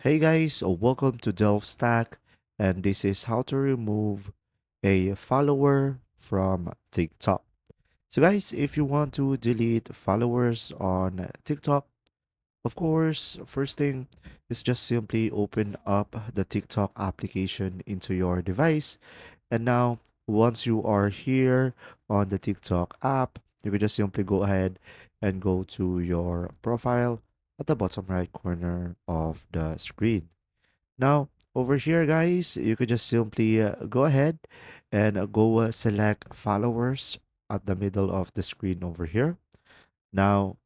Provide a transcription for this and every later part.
Hey guys, welcome to Delve Stack, and this is how to remove a follower from TikTok. So guys, if you want to delete followers on TikTok, of course, first thing is just simply open up the TikTok application into your device. And now, once you are here on the TikTok app, you can just simply go ahead and go to your profile at the bottom right corner of the screen. Now, over here, guys, you could just simply go ahead and go select followers at the middle of the screen over here. Now,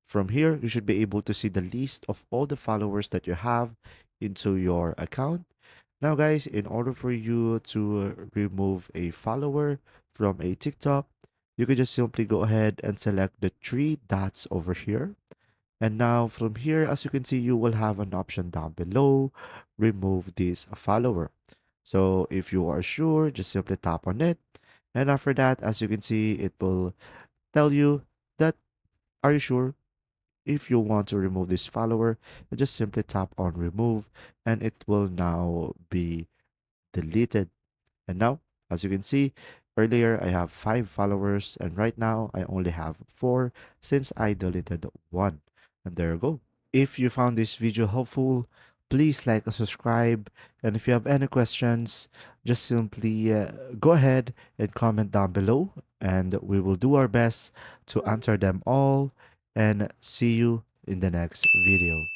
from here, you should be able to see the list of all the followers that you have into your account. Now, guys, in order for you to remove a follower from a TikTok, you could just simply go ahead and select the three dots over here. And now from here, as you can see, you will have an option down below, remove this follower. So if you are sure, just simply tap on it. And after that, as you can see, it will tell you that, are you sure? If you want to remove this follower, you just simply tap on remove and it will now be deleted. And now, as you can see, earlier I have 5 followers and right now I only have 4 since I deleted one. And there you go. If you found this video helpful, please like and subscribe. And if you have any questions, just simply go ahead and comment down below and we will do our best to answer them all and see you in the next video.